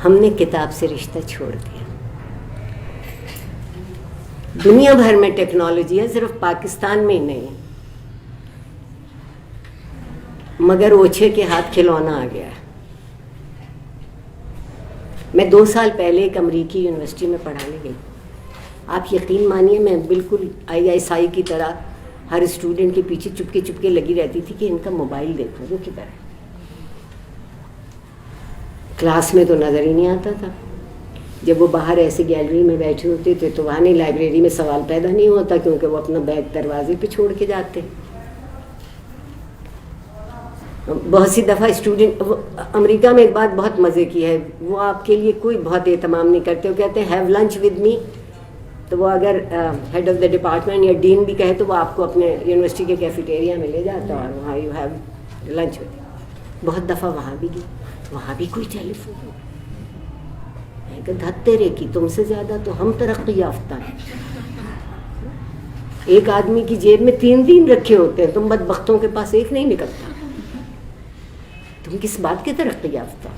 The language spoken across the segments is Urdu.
ہم نے کتاب سے رشتہ چھوڑ دیا. دنیا بھر میں ٹیکنالوجی ہے, صرف پاکستان میں ہی نہیں ہے, مگر اوچھے کے ہاتھ کھلونا آ گیا ہے. میں 2 سال پہلے ایک امریکی یونیورسٹی میں پڑھانے گئی. آپ یقین مانیے میں بالکل ISI کی طرح ہر اسٹوڈنٹ کے پیچھے چپکے لگی رہتی تھی کہ ان کا موبائل دیکھو وہ کدھر ہے. کلاس میں تو نظر ہی نہیں آتا تھا. جب وہ باہر ایسے گیلری میں بیٹھے ہوتے تھے تو وہاں نہیں, لائبریری میں سوال پیدا نہیں ہوتا کیونکہ وہ اپنا بیگ دروازے پہ چھوڑ کے جاتے. بہت سی دفعہ اسٹوڈنٹ, امریکہ میں ایک بات بہت مزے کی ہے, وہ آپ کے لیے کوئی بہت اہتمام نہیں کرتے. وہ کہتے ہیں ہیو لنچ ود می, تو وہ اگر ہیڈ آف دا ڈپارٹمنٹ یا ڈین بھی کہے تو وہ آپ کو اپنے یونیورسٹی کے کیفیٹیریا میں لے جاتا اور وہاں یو ہیو لنچ ود. بہت دفعہ وہاں بھی گئی, وہاں بھی کوئی ٹیلی فون نہیں. میں کہ دھت تیرے کی, تم سے زیادہ تو ہم ترقی یافتہ ہیں. ایک آدمی کی جیب میں 3 رکھے ہوتے ہیں, تم بدبختوں کے پاس ایک نہیں نکلتا. تم کس بات کے ترقی یافتہ؟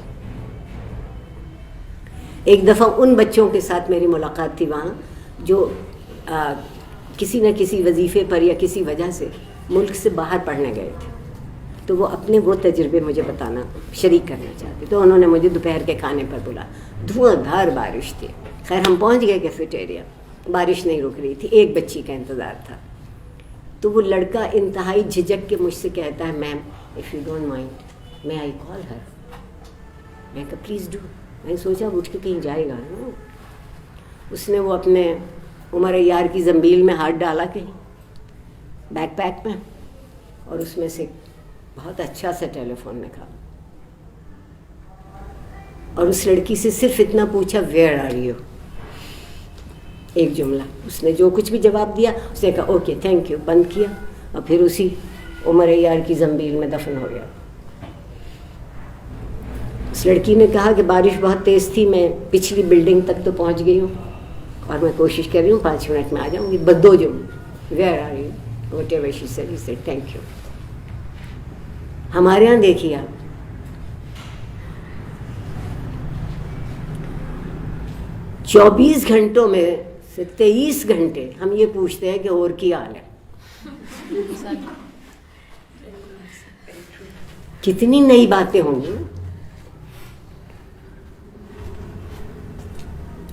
ایک دفعہ ان بچوں کے ساتھ میری ملاقات تھی وہاں جو کسی نہ کسی وظیفے پر یا کسی وجہ سے ملک سے باہر پڑھنے گئے تھے, تو وہ اپنے وہ تجربے مجھے بتانا شریک کرنا چاہتے. تو انہوں نے مجھے دوپہر کے کھانے پر بولا. دھواں دھار بارش تھی, خیر ہم پہنچ گئے کیفیٹیریا, بارش نہیں رک رہی تھی, ایک بچی کا انتظار تھا. تو وہ لڑکا انتہائی جھجک کے مجھ سے کہتا ہے, میم اف یو ڈونٹ مائنڈ میں آئی کال ہر. میں کہا پلیز ڈو. میں نے سوچا اٹھ کے کہیں جائے گا نا. اس نے وہ اپنے عمر یار کی زنبیل میں ہاتھ ڈالا کہیں بیک پیک میں, اور اس میں سے بہت اچھا سا ٹیلی فون نکالا, اور اس لڑکی سے صرف اتنا پوچھا ویئر آر یو, ایک جملہ. اس نے جو کچھ بھی جواب دیا اس نے کہا اوکے تھینک یو, بند کیا, اور پھر اسی عمر یار کی زنبیل میں دفن ہو گیا. اس لڑکی نے کہا کہ بارش بہت تیز تھی, میں پچھلی بلڈنگ تک تو پہنچ گئی ہوں اور میں کوشش کر رہی ہوں 5 منٹ میں آ جاؤں گی. بس 2 جملے, where are you, whatever she said, he said thank you. ہمارے یہاں دیکھیے آپ, 24 گھنٹوں میں سے 23 گھنٹے ہم یہ پوچھتے ہیں کہ اور کیا حال ہے. کتنی نئی باتیں ہوں گی.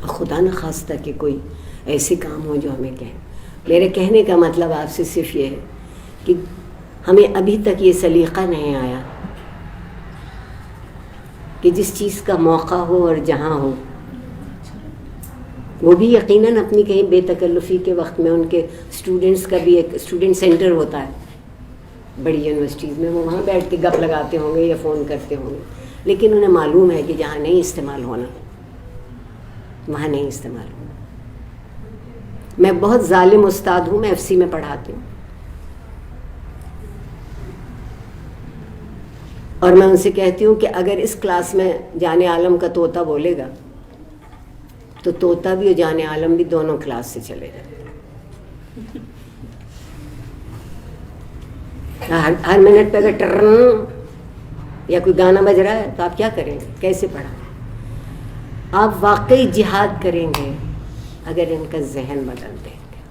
خدا نہ خواستہ کہ کوئی ایسے کام ہو جو ہمیں کہیں. میرے کہنے کا مطلب آپ سے صرف یہ ہے کہ ہمیں ابھی تک یہ سلیقہ نہیں آیا کہ جس چیز کا موقع ہو اور جہاں ہو, وہ بھی یقیناً اپنی کہیں بے تکلفی کے وقت میں ان کے اسٹوڈنٹس کا بھی ایک اسٹوڈنٹ سینٹر ہوتا ہے بڑی یونیورسٹیز میں, وہ وہاں بیٹھ کے گپ لگاتے ہوں گے یا فون کرتے ہوں گے, لیکن انہیں معلوم ہے کہ جہاں نہیں استعمال ہونا وہاں نہیں استعمال ہونا. میں بہت ظالم استاد ہوں, میں FC میں پڑھاتی ہوں, اور میں ان سے کہتی ہوں کہ اگر اس کلاس میں جان عالم کا طوطا بولے گا تو طوطا بھی اور جان عالم بھی دونوں کلاس سے چلے جائیں. ہر منٹ پہ اگر ٹرن یا کوئی گانا بج رہا ہے تو آپ کیا کریں گے, کیسے پڑھائیں؟ آپ واقعی جہاد کریں گے اگر ان کا ذہن بدل دیں گے.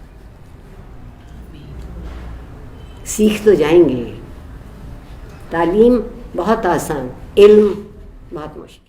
سیکھ تو جائیں گے. تعلیم بہت آسان, علم بہت مشکل.